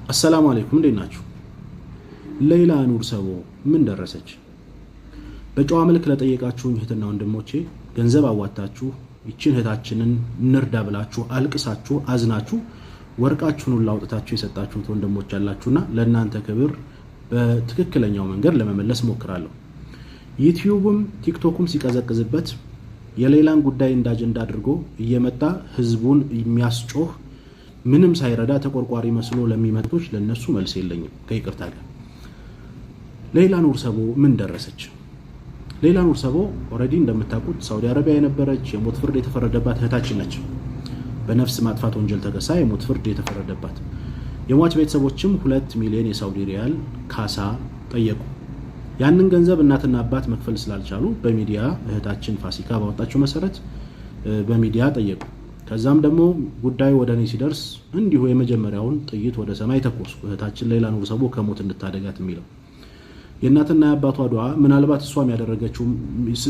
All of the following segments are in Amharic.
አሰላሙ አለይኩም እንዴት ናችሁ? ሌይላ ኑር ሰቦ ምን ደረሰች? በጨዋ መልክ ለጠየቃችሁኝ እህትና ወንድሞቼ ገንዘብ አዋጣችሁ ይችን እህታችንን እንርዳ ብላችሁ አልቅሳችሁ አዝናችሁ ወርቃችሁን ላውጣታችሁ የሰጣችሁት ወንድሞች ያላችሁና ለእናንተ ክብር በትክክለኛው መንገድ ለመመለስ ሞክራለሁ። ዩቲዩብም ቲክቶክም ሲቀዘቅዝበት የሌላን ጉዳይ እንደ አጀንዳ አድርጎ እየመጣ ህዝቡን የሚያስጮህ ምንም ሳይረዳ ተቆርቋሪ መስሎ ለሚመጡት ለነሱ መልስ የለኝም ከይቅርታ ጋር። ሌይላ ኑር ሰቦ ምን ደረሰች? ሌይላ ኑር ሰቦ ኦሬዲ እንደምታውቁት ሳውዲ አረቢያ የነበረች የሞት ፍርድ የተፈረደባት እህታችን ነች። በነፍስ ማጥፋት ወንጀል ተከሳ የሞት ፍርድ የተፈረደባት። የሟች ቤተሰቦችም 2 ሚሊዮን የሳውዲ ሪያል ካሳ ጠየቁ። ያንን ገንዘብ እናትና አባት መክፈል ስላልቻሉ በሚዲያ እህታችን ፋሲካ ባወጣችው መሰረት በሚዲያ ጠየቁ። ከዛም ደግሞ ጉዳዩ ወደኔ ሲደርስ እንዲሁ የመጀመሪያውን ጥይት ወደ ሰማይ ተኮስኩ። እህታችን ሌይላ ኑር ሰቦ ከሞት እንድታደጋት የሚለው የእናትና የአባቷ ዱዓ ምናልባት እሷም ያደረገችው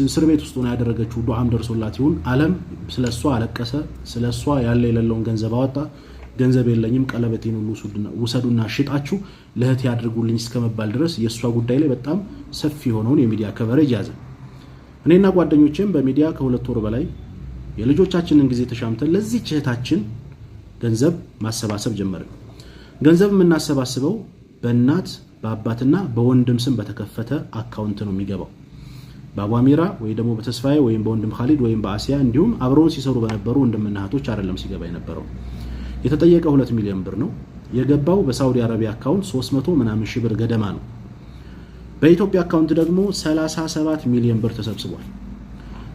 እስር ቤት ውስጥ ሆና ያደረገችው ዱዓም ደርሶላት ይሁን ዓለም ስለሷ አለቀሰ። ስለሷ ያለ የሌለውን ገንዘብ አወጣ። ገንዘብ የለኝም ቀለበቴን ሁሉ ውሰዱና ሽጣችሁ ለእህት ያድርጉልኝ እስከመባል ድረስ የሷ ጉዳይ ላይ በጣም ሰፊ ሆነውን የሚዲያ ከቨሬጅ ያዘ። እኔና ጓደኞቼም በሚዲያ ከ2 ወር በላይ የልጆቻችንን ጊዜ ተሻምተን ለዚህ እህታችን ገንዘብ ማሰባሰብ ጀመርን። ገንዘብ የምናሰባስበው በእናት በአባትና በወንድም ስም በተከፈተ አካውንት ነው የሚገባው። በአቧሚራ ወይ ደግሞ በተስፋዬ ወይም በወንድም ኻሊድ ወይም በአሲያ እንዲሁም አብረውን ሲሰሩ በነበሩ ወንድምና እህቶች አይደለም ሲገባ የነበረው። የተጠየቀው 2 ሚሊዮን ብር ነው። የገባው በሳውዲ አረቢያ አካውንት 300 ምናምን ሺህ ብር ገደማ ነው። በኢትዮጵያ አካውንት ደግሞ 37 ሚሊዮን ብር ተሰብስቧል።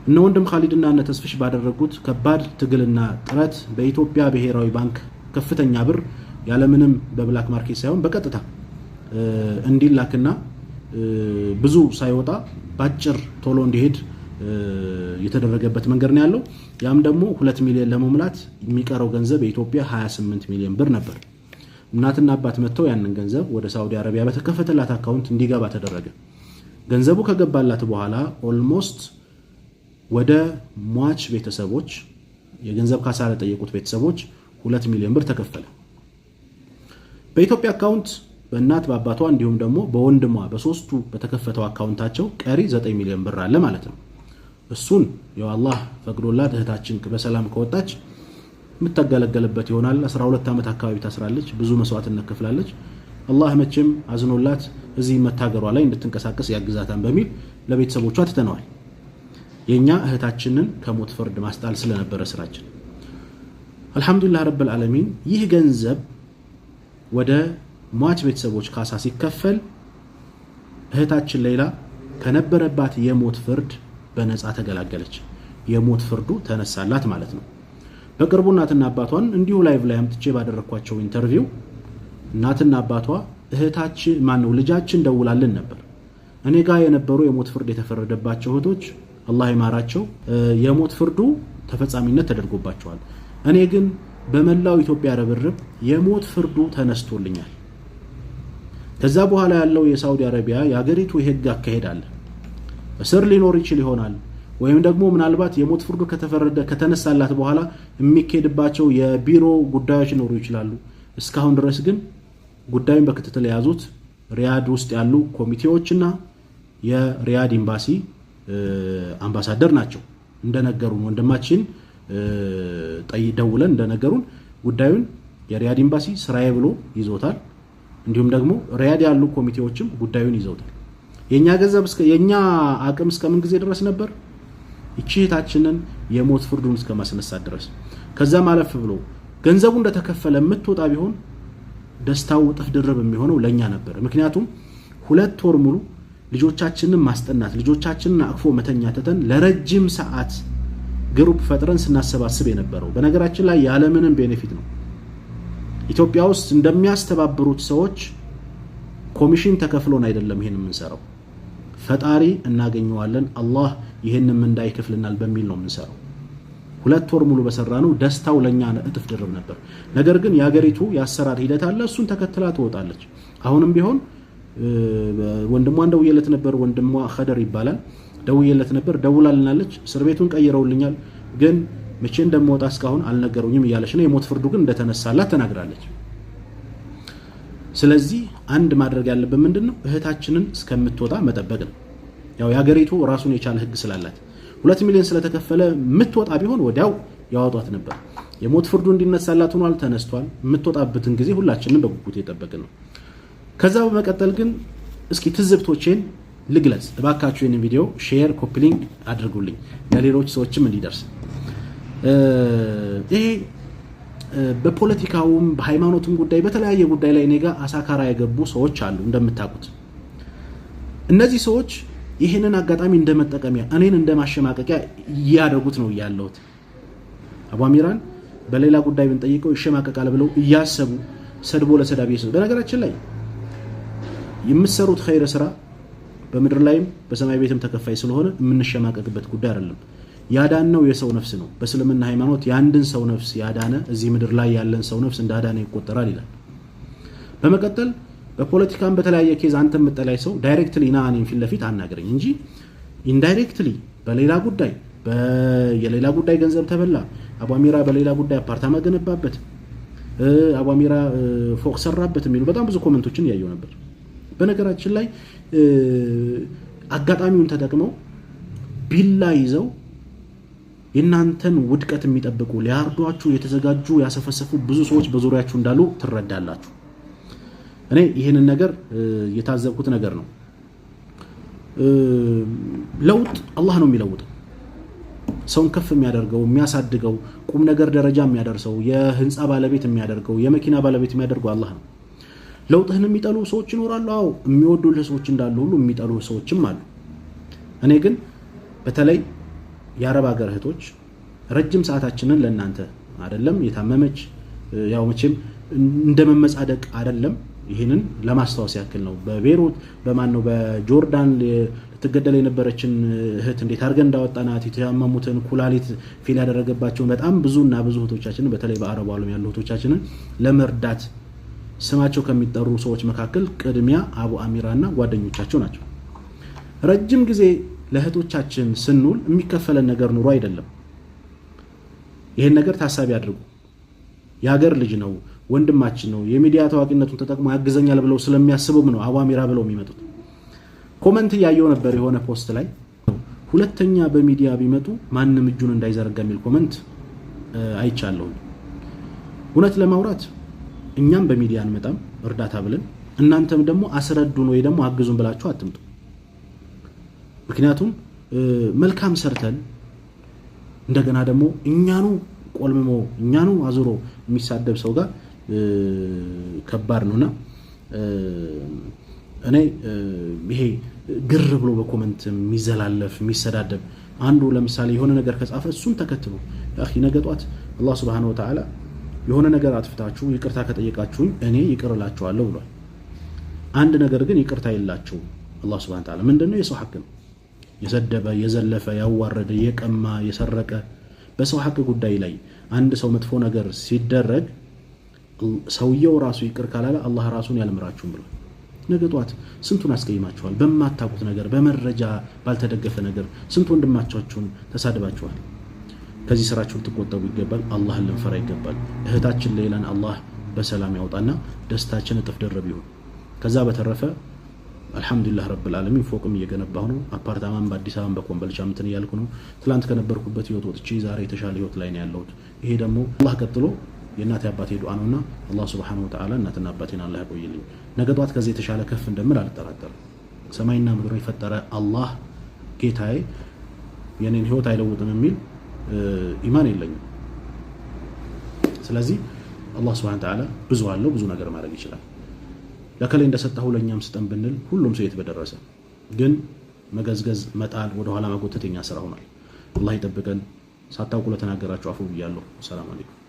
እነ ወንድም ኻሊድና እነ ተስፍሽ ባደረጉት ከባድ ትግልና ጥረት በኢትዮጵያ ብሔራዊ ባንክ ከፍተኛ ብር ያለምንም በብላክ ማርኬት ሳይሆን በቀጥታ እንዲላክና ብዙ ሳይወጣ ባጭር ቶሎ እንዲሄድ የተደረገበት መንገድ ነው ያለው። ያም ደግሞ 2 ሚሊዮን ለመሙላት የሚቀረው ገንዘብ የኢትዮጵያ 28 ሚሊዮን ብር ነበር። እናትና አባት መተው ያንን ገንዘብ ወደ ሳውዲ አረቢያ በተከፈተላት አካውንት እንዲገባ ተደረገ። ገንዘቡ ከገባላት በኋላ ኦልሞስት ወደ ሟች ቤተሰቦች የገንዘብ ካሳ ለጠየቁት ቤተሰቦች 2 ሚሊዮን ብር ተከፈለ። በኢትዮጵያ አካውንት በእናት በአባቷ እንዲሁም ደግሞ በወንድሟ በሶስቱ በተከፈተው አካውንታቸው ቀሪ 9 ሚሊዮን ብር አለ ማለት ነው። እሱን ያው አላህ ፈቅዶላት እህታችን በሰላም ከወጣች የምትገለገልበት ይሆናል። 12 ዓመት አካባቢ ታስራለች። ብዙ መስዋዕትነት ከፍላለች። አላህ መቼም አዝኖላት እዚህ መታገሯ ላይ እንድትንቀሳቀስ ያግዛታን በሚል ለቤተሰቦቿ ትተነዋል። የኛ እህታችንን ከሞት ፍርድ ማስጣል ስለነበረ ስራችን አልহামዱሊላህ ረብል ዓለሚን። ይህ ገንዘብ ወደ ሟች ቤተሰቦች ካሳ ሲከፈል እህታችን ሌይላ ከነበረባት የሞት ፍርድ በነፃ ተገላገለች። የሞት ፍርዱ ተነሳላት ማለት ነው። በቅርቡ እናትና አባቷን እንዲሁ ላይቭ ላይ አምጥቼ ባደረኳቸው ኢንተርቪው እናትና አባቷ እህታችን ማነው ልጃችን ደውላልን ነበር። እኔ ጋር የነበሩ የሞት ፍርድ የተፈረደባቸው እህቶች አላህ ይማራቸው የሞት ፍርዱ ተፈጻሚነት ተደርጎባቸዋል። እኔ ግን በመላው ኢትዮጵያ ረብርብ የሞት ፍርዱ ተነስቶልኛል። ከዛ በኋላ ያለው የሳውዲ አረቢያ የሀገሪቱ የህግ አካሄድ አለ። እስር ሊኖር ይችል ይሆናል ወይም ደግሞ ምናልባት የሞት ፍርዱ ከተነሳላት በኋላ የሚከድባቸው የቢሮ ጉዳዮች ሊኖሩ ይችላሉ። እስካሁን ድረስ ግን ጉዳዩን በክትትል የያዙት ሪያድ ውስጥ ያሉ ኮሚቴዎችና የሪያድ ኤምባሲ አምባሳደር ናቸው። እንደነገሩን ወንድማችን ደውለን እንደነገሩን ጉዳዩን የሪያድ ኤምባሲ ስራዬ ብሎ ይዞታል። እንዲሁም ደግሞ ሪያድ ያሉ ኮሚቴዎችም ጉዳዩን ይዘውታል። የኛ ገንዘብ የኛ አቅም እስከምን ጊዜ ድረስ ነበር? እቺታችንን የሞት ፍርዱን እስከማስነሳት ድረስ። ከዛ ማለፍ ብሎ ገንዘቡ እንደተከፈለ የምትወጣ ቢሆን ደስታው ጥፍ ድርብ የሚሆነው ለኛ ነበር። ምክንያቱም 2 ወር ሙሉ ልጆቻችንን ማስጠናት ልጆቻችንን አቅፎ መተኛ ተተን ለረጅም ሰዓት ግሩፕ ፈጥረን ስናሰባስብ የነበረው በነገራችን ላይ ያለምንም ቤኔፊት ነው። ኢትዮጵያ ውስጥ እንደሚያስተባብሩት ሰዎች ኮሚሽን ተከፍሎን አይደለም ይሄን የምንሰራው። ፈጣሪ እናገኘዋለን አላህ ይሄንን እንዳይከፍልናል በሚል ነው የምንሰራው። 2 ወር ሙሉ በሰራነው ደስታው ለኛ እጥፍ ድርብ ነበር። ነገር ግን የሀገሪቱ ያሰራር ሂደት አለ። እሱን ተከትላ ትወጣለች። አሁንም ቢሆን ወንድሟን ደውዬለት ነበር። ወንድሟ ኸደር ይባላል። ደውዬለት ነበር። ደውላልናለች። እስር ቤቱን ቀይረውልኛል ግን መቼ እንደምወጣ እስካሁን አልነገሩኝም እያለች ነው። የሞት ፍርዱ ግን እንደተነሳላት ተናግራለች። ስለዚህ አንድ ማድረግ ያለብን ምንድነው እህታችንን እስከምትወጣ መጠበቅ ነው። ያው ያገሪቱ ራሱን የቻለ ህግ ስላላት 2 ሚሊዮን ስለተከፈለ ምትወጣ ቢሆን ወዲያው ያወጧት ነበር። የሞት ፍርዱ እንዲነሳላት ሆኗል፣ ተነስቷል። ምትወጣበትን ጊዜ ሁላችንም በጉጉት እየጠበቅን ነው። ከዛ በመቀጠል ግን እስኪ ትዝብቶቼን ልግለጽ። እባካችሁ ይህንን ቪዲዮ ሼር፣ ኮፒ ሊንክ አድርጉልኝ ለሌሎች ሰዎችም እንዲደርስ። ይሄ በፖለቲካውም በሃይማኖቱም ጉዳይ በተለያየ ጉዳይ ላይ ኔጋ አሳካራ የገቡ ሰዎች አሉ እንደምታውቁት። እነዚህ ሰዎች ይህንን አጋጣሚ እንደመጠቀሚያ እኔን እንደማሸማቀቂያ እያደረጉት ነው ያለውት። አቡ አሚራን በሌላ ጉዳይ ብንጠይቀው ይሸማቀቃል ብለው እያሰቡ ሰድቦ ለሰዳቢ ይሰጥ። በነገራችን ላይ የምትሰሩት ኸይር ስራ በምድር ላይም በሰማይ ቤትም ተከፋይ ስለሆነ የምንሸማቀቅበት ጉዳይ አይደለም። ያዳነው የሰው ነፍስ ነው። በእስልምና ሃይማኖት ያንድን ሰው ነፍስ ያዳነ እዚህ ምድር ላይ ያለን ሰው ነፍስ እንዳዳነ ይቆጠራል ይላል። በመቀጠል በፖለቲካም በተለያየ ኬዝ አንተ የምጠላይ ሰው ዳይሬክትሊ ና እኔን ፊት ለፊት አናገረኝ እንጂ ኢንዳይሬክትሊ በሌላ ጉዳይ የሌላ ጉዳይ ገንዘብ ተበላ፣ አቡ አሚራ በሌላ ጉዳይ አፓርታማ ገነባበት፣ አቡ አሚራ ፎቅ ሰራበት የሚሉ በጣም ብዙ ኮሜንቶችን ያየው ነበር። በነገራችን ላይ አጋጣሚውን ተጠቅመው ቢላ ይዘው የናንተን ውድቀት የሚጠብቁ ሊያርዷችሁ የተዘጋጁ ያሰፈሰፉ ብዙ ሰዎች በዙሪያችሁ እንዳሉ ትረዳላችሁ። እኔ ይሄንን ነገር የታዘብኩት ነገር ነው። ለውጥ አላህ ነው የሚለውጠው። ሰውን ከፍ የሚያደርገው የሚያሳድገው ቁም ነገር ደረጃ የሚያደርሰው የህንፃ ባለቤት የሚያደርገው የመኪና ባለቤት የሚያደርገው አላህ ነው። ለውጥህን የሚጠሉ ሰዎች ይኖራሉ። አዎ የሚወዱልህ ሰዎች እንዳሉ ሁሉ የሚጠሉ ሰዎችም አሉ። እኔ ግን በተለይ የአረብ ሀገር እህቶች ረጅም ሰዓታችንን ለእናንተ አይደለም የታመመች ያው መቼም እንደመመጻደቅ አይደለም ይሄንን ለማስታወስ ያክል ነው። በቤሩት በማን ነው በጆርዳን ልትገደል የነበረችን እህት እንዴት አድርገን እንዳወጣናት የተያመሙትን ኩላሊት ፌል ያደረገባቸውን በጣም ብዙና ብዙ እህቶቻችንን በተለይ በአረቡ ዓለም ያሉ እህቶቻችንን ለመርዳት ስማቸው ከሚጠሩ ሰዎች መካከል ቅድሚያ አቡ አሚራና ጓደኞቻቸው ናቸው። ረጅም ጊዜ ለእህቶቻችን ስንውል የሚከፈለን ነገር ኑሮ አይደለም። ይሄን ነገር ታሳቢ አድርጉ። የሀገር ልጅ ነው፣ ወንድማችን ነው፣ የሚዲያ ታዋቂነቱን ተጠቅሞ ያግዘኛል ብለው ስለሚያስቡም ነው አቡ አሚራ ብለው የሚመጡት። ኮሜንት ያየው ነበር የሆነ ፖስት ላይ ሁለተኛ በሚዲያ ቢመጡ ማንም እጁን እንዳይዘረጋ የሚል ኮሜንት አይቻለሁ። እውነት ለማውራት እኛም በሚዲያ አንመጣም እርዳታ ብለን፣ እናንተም ደግሞ አስረዱን ወይ ደግሞ አግዙን ብላችሁ አትምጡ። ምክንያቱም መልካም ሰርተን እንደገና ደግሞ እኛኑ ቆልምሞ እኛኑ አዙሮ የሚሳደብ ሰው ጋር ከባድ ነውና እኔ ይሄ ግር ብሎ በኮሜንት የሚዘላለፍ የሚሰዳደብ አንዱ ለምሳሌ የሆነ ነገር ከጻፈ እሱን ተከትሎ ያኺ ነገጧት አላህ Subhanahu Wa Ta'ala የሆነ ነገር አጥፍታችሁ ይቅርታ ከጠየቃችሁኝ እኔ ይቅር እላችኋለሁ ብሏል። አንድ ነገር ግን ይቅርታ የላችሁ አላህ Subhanahu Wa Ta'ala ምንድነው? የሰው ሐቅ ነው። የሰደበ የዘለፈ ያዋረደ የቀማ የሰረቀ በሰው ሐቅ ጉዳይ ላይ አንድ ሰው መጥፎ ነገር ሲደረግ ሰውየው ራሱ ይቅር ካላለ አላህ ራሱን ያልምራችሁም ብሏል። ነገጧት ስንቱን አስቀይማችኋል በማታውቁት ነገር በመረጃ ባልተደገፈ ነገር ስንት ወንድማቻችሁን ተሳድባችኋል። ከዚህ ስራችሁ ልትቆጠቡ ይገባል። አላህን ልንፈራ ይገባል። እህታችን ሌላን አላህ በሰላም ያውጣና ደስታችን እጥፍ ድርብ ይሁን። ከዛ በተረፈ አልহামዱሊላህ ረብል ዓለሚን ፎቅም እየገነባሁ ነው። አፓርታማም በአዲስ አበባ በኮምቦልቻ እንትን እያልኩ ነው። ትላንት ከነበርኩበት ህይወት ወጥቼ ዛሬ የተሻለ ህይወት ላይ ነው ያለሁት። ይሄ ደግሞ አላህ ቀጥሎ የእናቴ አባቴ ዱዓ ነውና አላህ Subhanahu Wa Ta'ala እናትና አባቴን አላህ ያቆይልኝ። ነገ ጧት ከዚህ የተሻለ ከፍ እንደምል አልጠራጠርም። ሰማይና ምድርን የፈጠረ አላህ ጌታዬ የኔን ህይወት አይለውጥም የሚል ኢማን የለኝም። ስለዚህ አላህ Subhanahu Wa Ta'ala ብዙ አለው፣ ብዙ ነገር ማድረግ ይችላል። ለከለ እንደሰጣሁ ለኛም ስጠን ብንል ሁሉም ሰው የተበደረሰ ግን መገዝገዝ መጣል ወደ ኋላ ማጎተተኛ ስራ ሆኗል። አላህ ይጠብቀን። ሳታውቁ ለተናገራችሁ አፉ ብያለሁ። ሰላም አለይኩም።